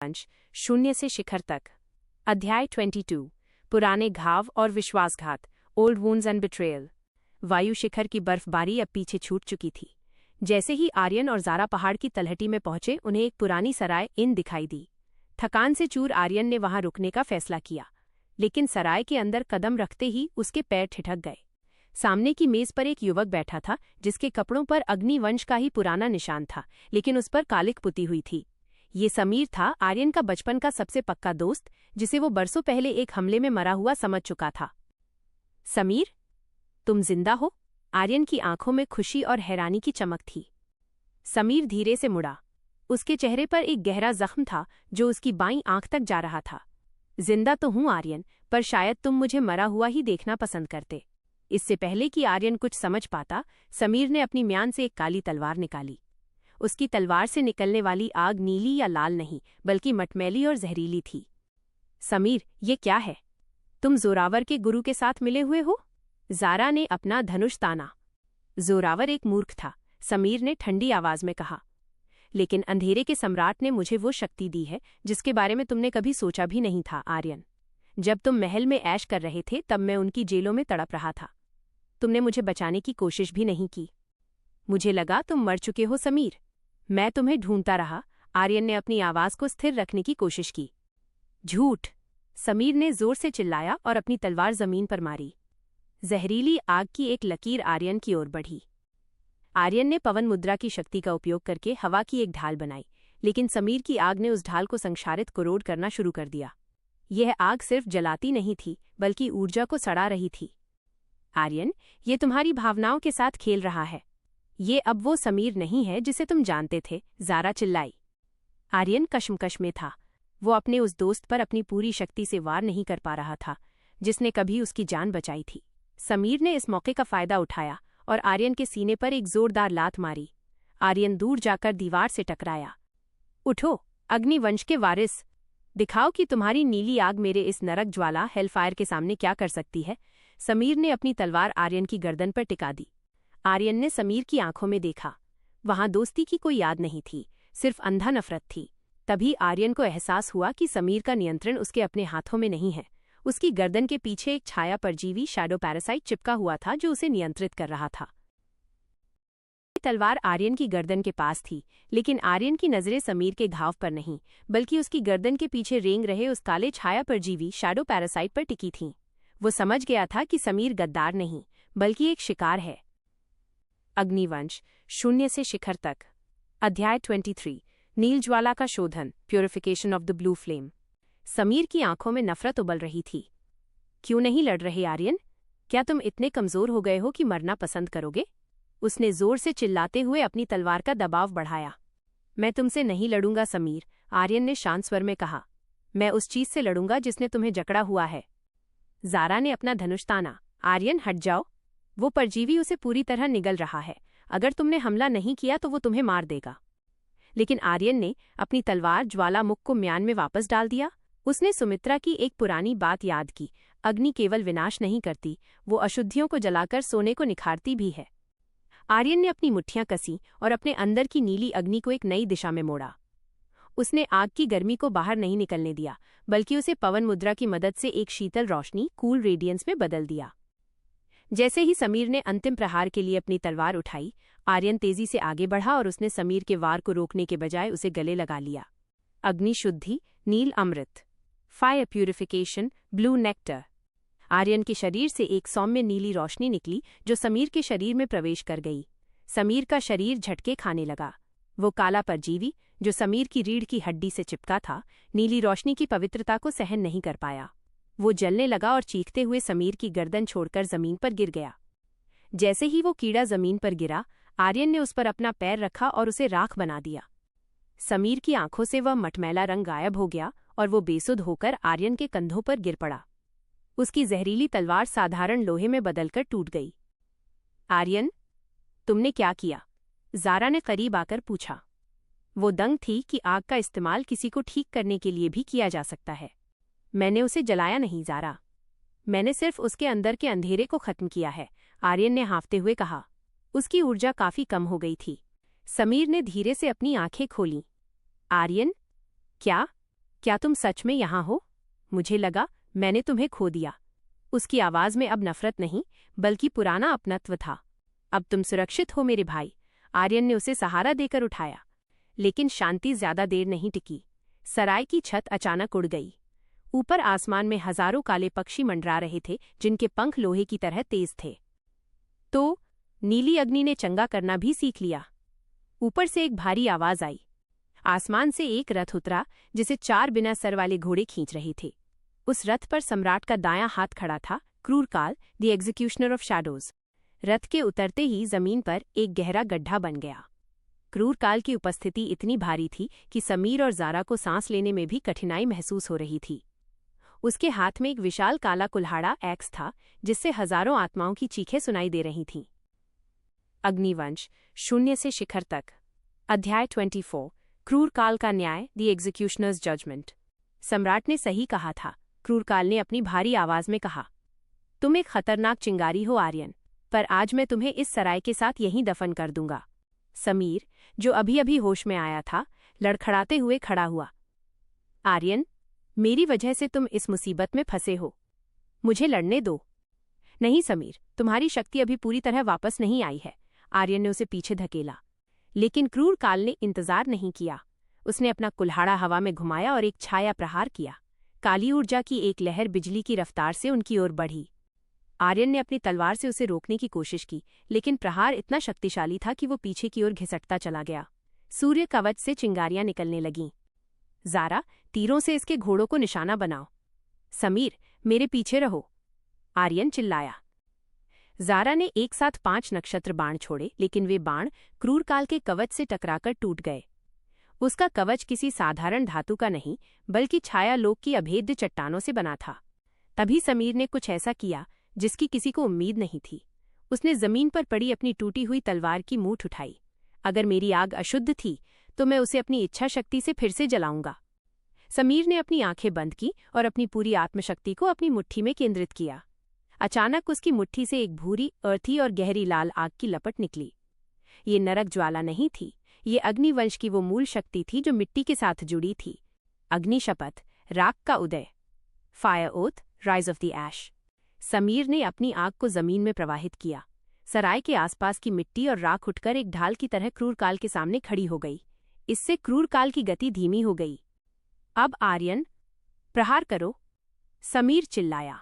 अंश 0 से शिखर तक। अध्याय 22 पुराने घाव और विश्वासघात, ओल्ड वुंड्स एंड बिट्रेयल। वायु शिखर की बर्फबारी अब पीछे छूट चुकी थी। जैसे ही आर्यन और ज़ारा पहाड़ की तलहटी में पहुंचे, उन्हें एक पुरानी सराय इन दिखाई दी। थकान से चूर आर्यन ने वहां रुकने का फैसला किया, लेकिन सराय के अंदर कदम रखते ही उसके पैर ठिठक गए। सामने की मेज पर एक युवक बैठा था, जिसके कपड़ों पर अग्निवंश का ही पुराना निशान था, लेकिन उस पर कालिक पुती हुई थी। ये समीर था, आर्यन का बचपन का सबसे पक्का दोस्त, जिसे वो बरसों पहले एक हमले में मरा हुआ समझ चुका था। समीर, तुम जिंदा हो? आर्यन की आंखों में खुशी और हैरानी की चमक थी। समीर धीरे से मुड़ा। उसके चेहरे पर एक गहरा जख्म था, जो उसकी बाईं आंख तक जा रहा था। जिंदा तो हूं आर्यन, पर शायद तुम मुझे मरा हुआ ही देखना पसंद करते। इससे पहले कि आर्यन कुछ समझ पाता, समीर ने अपनी म्यान से एक काली तलवार निकाली। उसकी तलवार से निकलने वाली आग नीली या लाल नहीं, बल्कि मटमैली और जहरीली थी। समीर, ये क्या है? तुम जोरावर के गुरु के साथ मिले हुए हो? ज़ारा ने अपना धनुष ताना। जोरावर एक मूर्ख था, समीर ने ठंडी आवाज में कहा, लेकिन अंधेरे के सम्राट ने मुझे वो शक्ति दी है जिसके बारे में तुमने कभी सोचा भी नहीं था। आर्यन, जब तुम महल में ऐश कर रहे थे, तब मैं उनकी जेलों में तड़प रहा था। तुमने मुझे बचाने की कोशिश भी नहीं की। मुझे लगा तुम मर चुके हो समीर। मैं तुम्हें ढूंढता रहा। आर्यन ने अपनी आवाज को स्थिर रखने की कोशिश की। झूठ! समीर ने जोर से चिल्लाया और अपनी तलवार जमीन पर मारी। जहरीली आग की एक लकीर आर्यन की ओर बढ़ी। आर्यन ने पवन मुद्रा की शक्ति का उपयोग करके हवा की एक ढाल बनाई, लेकिन समीर की आग ने उस ढाल को संक्षारित कुरोड़ करना शुरू कर दिया। यह आग सिर्फ जलाती नहीं थी, बल्कि ऊर्जा को सड़ा रही थी। आर्यन, ये तुम्हारी भावनाओं के साथ खेल रहा है। ये अब वो समीर नहीं है जिसे तुम जानते थे, ज़ारा चिल्लाई। आर्यन कश्मकश में था। वो अपने उस दोस्त पर अपनी पूरी शक्ति से वार नहीं कर पा रहा था, जिसने कभी उसकी जान बचाई थी। समीर ने इस मौके का फायदा उठाया और आर्यन के सीने पर एक जोरदार लात मारी। आर्यन दूर जाकर दीवार से टकराया। उठो, अग्निवंश के वारिस! दिखाओ कि तुम्हारी नीली आग मेरे इस नरक ज्वाला हेलफायर के सामने क्या कर सकती है। समीर ने अपनी तलवार आर्यन की गर्दन पर टिका दी। आर्यन ने समीर की आंखों में देखा। वहां दोस्ती की कोई याद नहीं थी, सिर्फ अंधा नफरत थी। तभी आर्यन को एहसास हुआ कि समीर का नियंत्रण उसके अपने हाथों में नहीं है। उसकी गर्दन के पीछे एक छाया परजीवी शैडो पैरासाइट चिपका हुआ था, जो उसे नियंत्रित कर रहा था। तलवार आर्यन की गर्दन के पास थी, लेकिन आर्यन की नजरें समीर के घाव पर नहीं, बल्कि उसकी गर्दन के पीछे रेंग रहे उस काले छाया परजीवी शैडो पैरासाइट पर टिकी थीं। वो समझ गया था कि समीर गद्दार नहीं, बल्कि एक शिकार है। अग्निवंश 0 से शिखर तक। अध्याय 23 नील ज्वाला का शोधन, purification of the blue flame. Sameer की आंखों में नफरत उबल रही थी। क्यों नहीं लड़ रहे आर्यन? क्या तुम इतने कमजोर हो गए हो कि मरना पसंद करोगे? उसने जोर से चिल्लाते हुए अपनी तलवार का दबाव बढ़ाया। मैं तुमसे नहीं लड़ूंगा समीर, आर्यन ने शांत स्वर में कहा। मैं उस चीज से लड़ूंगा जिसने तुम्हें जकड़ा हुआ है। ज़ारा ने अपना धनुष ताना। आर्यन, हट जाओ। वो परजीवी उसे पूरी तरह निगल रहा है। अगर तुमने हमला नहीं किया तो वो तुम्हें मार देगा। लेकिन आर्यन ने अपनी तलवार ज्वालामुख को म्यान में वापस डाल दिया। उसने सुमित्रा की एक पुरानी बात याद की, अग्नि केवल विनाश नहीं करती, वो अशुद्धियों को जलाकर सोने को निखारती भी है। आर्यन ने अपनी मुट्ठियां कसी और अपने अंदर की नीली अग्नि को एक नई दिशा में मोड़ा। उसने आग की गर्मी को बाहर नहीं निकलने दिया, बल्कि उसे पवन मुद्रा की मदद से एक शीतल रोशनी, कूल रेडियंस में बदल दिया। जैसे ही समीर ने अंतिम प्रहार के लिए अपनी तलवार उठाई, आर्यन तेजी से आगे बढ़ा और उसने समीर के वार को रोकने के बजाय उसे गले लगा लिया। अग्नि शुद्धि, नील अमृत, fire purification, blue nectar. Aryan के शरीर से एक सौम्य नीली रोशनी निकली, जो समीर के शरीर में प्रवेश कर गई। समीर का शरीर झटके खाने लगा। वो काला परजीवी, जो समीर की रीढ़ की हड्डी से चिपका था, नीली रोशनी की पवित्रता को सहन नहीं कर पाया। वो जलने लगा और चीखते हुए समीर की गर्दन छोड़कर जमीन पर गिर गया। जैसे ही वो कीड़ा जमीन पर गिरा, आर्यन ने उस पर अपना पैर रखा और उसे राख बना दिया। समीर की आंखों से वह मटमैला रंग गायब हो गया और वो बेसुध होकर आर्यन के कंधों पर गिर पड़ा। उसकी जहरीली तलवार साधारण लोहे में बदलकर टूट गई। आर्यन, तुमने क्या किया? ज़ारा ने करीब आकर पूछा। वो दंग थी कि आग का इस्तेमाल किसी को ठीक करने के लिए भी किया जा सकता है। मैंने उसे जलाया नहीं ज़ारा, मैंने सिर्फ उसके अंदर के अंधेरे को खत्म किया है, आर्यन ने हाँफते हुए कहा। उसकी ऊर्जा काफी कम हो गई थी। समीर ने धीरे से अपनी आंखें खोलीं। आर्यन, क्या? क्या तुम सच में यहाँ हो? मुझे लगा मैंने तुम्हें खो दिया। उसकी आवाज में अब नफरत नहीं, बल्कि पुराना अपनत्व था। अब तुम सुरक्षित हो मेरे भाई। आर्यन ने उसे सहारा देकर उठाया। लेकिन शांति ज्यादा देर नहीं टिकी। सराय की छत अचानक उड़ गई। ऊपर आसमान में हजारों काले पक्षी मंडरा रहे थे, जिनके पंख लोहे की तरह तेज थे। तो नीली अग्नि ने चंगा करना भी सीख लिया। ऊपर से एक भारी आवाज आई। आसमान से एक रथ उतरा, जिसे 4 बिना सर वाले घोड़े खींच रहे थे। उस रथ पर सम्राट का दायां हाथ खड़ा था, क्रूर काल, द एग्जीक्यूशनर ऑफ शैडोज। रथ के उतरते ही जमीन पर एक गहरा गड्ढा बन गया। क्रूर काल की उपस्थिति इतनी भारी थी कि समीर और ज़ारा को सांस लेने में भी कठिनाई महसूस हो रही थी। उसके हाथ में एक विशाल काला कुल्हाड़ा एक्स था, जिससे हजारों आत्माओं की चीखें सुनाई दे रही थीं। अग्निवंश, शून्य से शिखर तक। अध्याय 24। क्रूर काल का न्याय, द एग्जीक्यूशनर्स जजमेंट। सम्राट ने सही कहा था, क्रूर काल ने अपनी भारी आवाज में कहा। तुम एक खतरनाक चिंगारी हो आर्यन, पर आज मैं तुम्हें इस सराय के साथ यहीं दफन कर दूंगा। समीर, जो अभी अभी होश में आया था, लड़खड़ाते हुए खड़ा हुआ। आर्यन, मेरी वजह से तुम इस मुसीबत में फंसे हो। मुझे लड़ने दो। नहीं समीर, तुम्हारी शक्ति अभी पूरी तरह वापस नहीं आई है। आर्यन ने उसे पीछे धकेला। लेकिन क्रूर काल ने इंतजार नहीं किया। उसने अपना कुल्हाड़ा हवा में घुमाया और एक छाया प्रहार किया। काली ऊर्जा की एक लहर बिजली की रफ्तार से उनकी ओर बढ़ी। आर्यन ने अपनी तलवार से उसे रोकने की कोशिश की, लेकिन प्रहार इतना शक्तिशाली था कि वो पीछे की ओर घिसटता चला गया। सूर्य कवच से चिंगारियां निकलने लगीं। ज़ारा, तीरों से इसके घोड़ों को निशाना बनाओ। समीर, मेरे पीछे रहो। आर्यन चिल्लाया। ज़ारा ने एक साथ 5 नक्षत्र बाण छोड़े, लेकिन वे बाण क्रूर काल के कवच से टकराकर टूट गए। उसका कवच किसी साधारण धातु का नहीं, बल्कि छायालोक की अभेद्य चट्टानों से बना था। तभी समीर ने कुछ ऐसा किया जिसकी किसी को उम्मीद नहीं थी। उसने जमीन पर पड़ी अपनी टूटी हुई तलवार की मूठ उठाई। अगर मेरी आग अशुद्ध थी, तो मैं उसे अपनी इच्छा शक्ति से फिर से जलाऊंगा। समीर ने अपनी आंखें बंद की और अपनी पूरी आत्मशक्ति को अपनी मुट्ठी में केंद्रित किया। अचानक उसकी मुट्ठी से एक भूरी, अर्थी और गहरी लाल आग की लपट निकली। ये नरक ज्वाला नहीं थी, ये अग्निवंश की वो मूल शक्ति थी जो मिट्टी के साथ जुड़ी थी। अग्नि शपथ, राख का उदय। Fire oath, rise of the ash. Sameer ने अपनी आग को जमीन में प्रवाहित किया। सराय के आसपास की मिट्टी और राख उठकर एक ढाल की तरह क्रूर काल के सामने खड़ी हो गई। इससे क्रूर काल की गति धीमी हो गई। अब आर्यन, प्रहार करो, समीर चिल्लाया।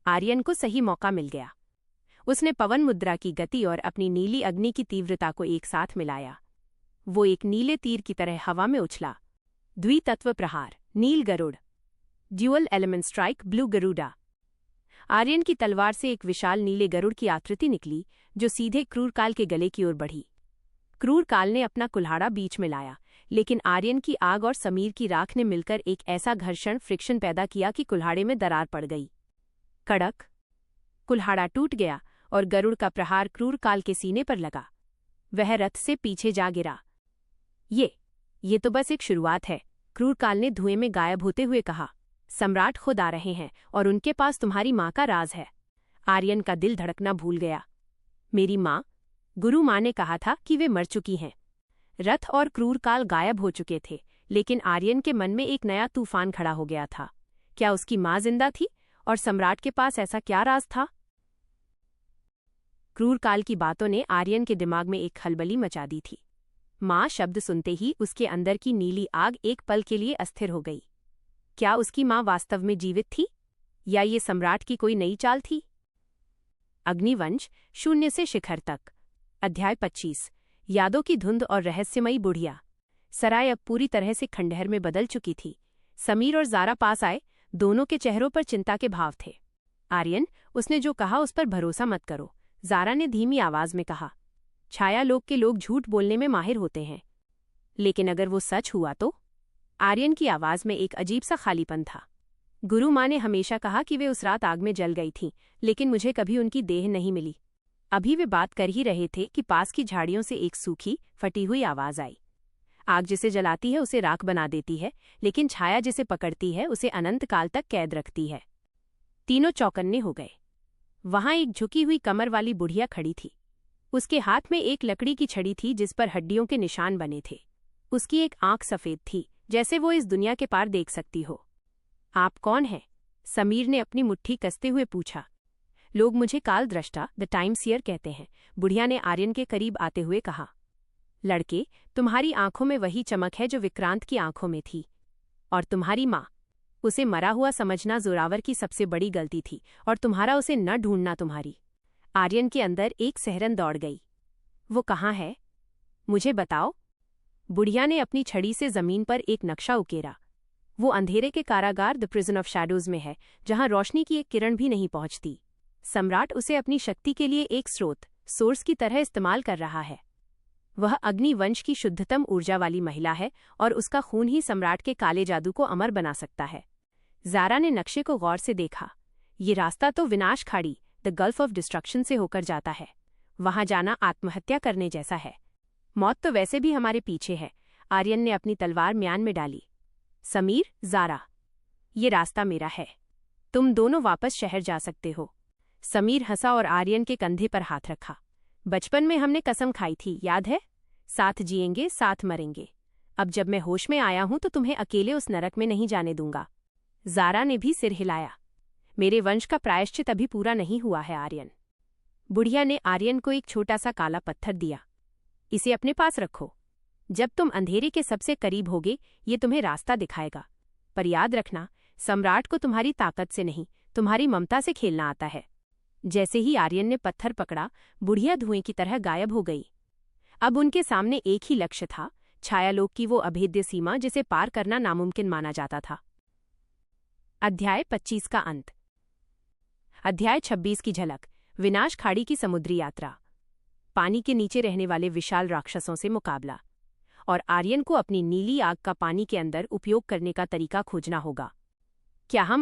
आर्यन को सही मौका मिल गया। उसने पवन मुद्रा की गति और अपनी नीली अग्नि की तीव्रता को एक साथ मिलाया। वो एक नीले तीर की तरह हवा में उछला। द्वितत्व प्रहार, नील Garud. Dual element strike, blue Garuda. Aryan की तलवार से एक विशाल नीले गरुड़ की आकृति निकली, जो सीधे क्रूर काल के गले की ओर बढ़ी। क्रूर काल ने अपना कुल्हाड़ा बीच में लाया, लेकिन आर्यन की आग और समीर की राख ने मिलकर एक ऐसा घर्षण फ्रिक्शन पैदा किया कि कुल्हाड़े में दरार पड़ गई। कड़क, कुल्हाड़ा टूट गया और गरुड़ का प्रहार क्रूर काल के सीने पर लगा। वह रथ से पीछे जा गिरा। ये तो बस एक शुरुआत है, क्रूर काल ने धुएं में गायब होते हुए कहा। सम्राट खुद आ रहे हैं और उनके पास तुम्हारी माँ का राज है। आर्यन का दिल धड़कना भूल गया। मेरी माँ? गुरु माँ ने कहा था कि वे मर चुकी हैं। रथ और क्रूर काल गायब हो चुके थे, लेकिन आर्यन के मन में एक नया तूफान खड़ा हो गया था। क्या उसकी माँ जिंदा थी और सम्राट के पास ऐसा क्या राज था? क्रूर काल की बातों ने आर्यन के दिमाग में एक खलबली मचा दी थी। माँ शब्द सुनते ही उसके अंदर की नीली आग एक पल के लिए अस्थिर हो गई। क्या उसकी माँ वास्तव में जीवित थी, या ये सम्राट की कोई नई चाल थी? अग्निवंश, शून्य से शिखर तक। अध्याय 25। यादों की धुंध और रहस्यमयी बुढ़िया। सराय अब पूरी तरह से खंडहर में बदल चुकी थी। समीर और ज़ारा पास आए। दोनों के चेहरों पर चिंता के भाव थे। आर्यन, उसने जो कहा उस पर भरोसा मत करो, ज़ारा ने धीमी आवाज में कहा। छायालोक के लोग झूठ बोलने में माहिर होते हैं, लेकिन अगर वो सच हुआ तो? आर्यन की आवाज में एक अजीब सा खालीपन था। गुरु माँ ने हमेशा कहा कि वे उस रात आग में जल गई थीं, लेकिन मुझे कभी उनकी देह नहीं मिली। अभी वे बात कर ही रहे थे कि पास की झाड़ियों से एक सूखी, फटी हुई आवाज आई। आग जिसे जलाती है उसे राख बना देती है, लेकिन छाया जिसे पकड़ती है उसे अनंत काल तक कैद रखती है। तीनों चौकन्ने हो गए। वहां एक झुकी हुई कमर वाली बुढ़िया खड़ी थी। उसके हाथ में एक लकड़ी की छड़ी थी जिस पर हड्डियों के निशान बने थे। उसकी एक आंख सफेद थी, जैसे वो इस दुनिया के पार देख सकती हो। आप कौन हैं? समीर ने अपनी मुट्ठी कसते हुए पूछा। लोग मुझे काल दृष्टा द टाइम सीयर कहते हैं, बुढ़िया ने आर्यन के करीब आते हुए कहा। लड़के, तुम्हारी आंखों में वही चमक है जो विक्रांत की आंखों में थी। और तुम्हारी माँ, उसे मरा हुआ समझना जोरावर की सबसे बड़ी गलती थी, और तुम्हारा उसे न ढूंढना तुम्हारी। आर्यन के अंदर एक सहरन दौड़ गई। वो कहाँ है? मुझे बताओ। बुढ़िया ने अपनी छड़ी से जमीन पर एक नक्शा उकेरा। वो अंधेरे के कारागार द प्रिजन ऑफ शैडोज में है, जहां रोशनी की एक किरण भी नहीं पहुंचती। सम्राट उसे अपनी शक्ति के लिए एक सोर्स की तरह इस्तेमाल कर रहा है। वह अग्नि वंश की शुद्धतम ऊर्जा वाली महिला है, और उसका खून ही सम्राट के काले जादू को अमर बना सकता है। ज़ारा ने नक्शे को गौर से देखा। ये रास्ता तो विनाश खाड़ी द गल्फ ऑफ डिस्ट्रक्शन से होकर जाता है। वहां जाना आत्महत्या करने जैसा है। मौत तो वैसे भी हमारे पीछे है। आर्यन ने अपनी तलवार म्यान में डाली। समीर, ज़ारा, ये रास्ता मेरा है। तुम दोनों वापस शहर जा सकते हो। समीर हंसा और आर्यन के कंधे पर हाथ रखा। बचपन में हमने कसम खाई थी, याद है? साथ जिएंगे, साथ मरेंगे। अब जब मैं होश में आया हूं तो तुम्हें अकेले उस नरक में नहीं जाने दूंगा। ज़ारा ने भी सिर हिलाया। मेरे वंश का प्रायश्चित अभी पूरा नहीं हुआ है आर्यन। बुढ़िया ने आर्यन को एक छोटा सा काला पत्थर दिया। इसे अपने पास रखो। जब तुम अंधेरे के सबसे करीब होगे, ये तुम्हें रास्ता दिखाएगा। पर याद रखना, सम्राट को तुम्हारी ताकत से नहीं, तुम्हारी ममता से खेलना आता है। जैसे ही आर्यन ने पत्थर पकड़ा, बुढ़िया धुएं की तरह गायब हो गई। अब उनके सामने एक ही लक्ष्य था, छायालोक की वो अभेद्य सीमा जिसे पार करना नामुमकिन माना जाता था। अध्याय 25 का अंत। अध्याय 26 की झलक। विनाश खाड़ी की समुद्री यात्रा। पानी के नीचे रहने वाले विशाल राक्षसों से मुकाबला। और आर्यन को अपनी नीली आग का पानी के अंदर उपयोग करने का तरीका खोजना होगा। क्या हम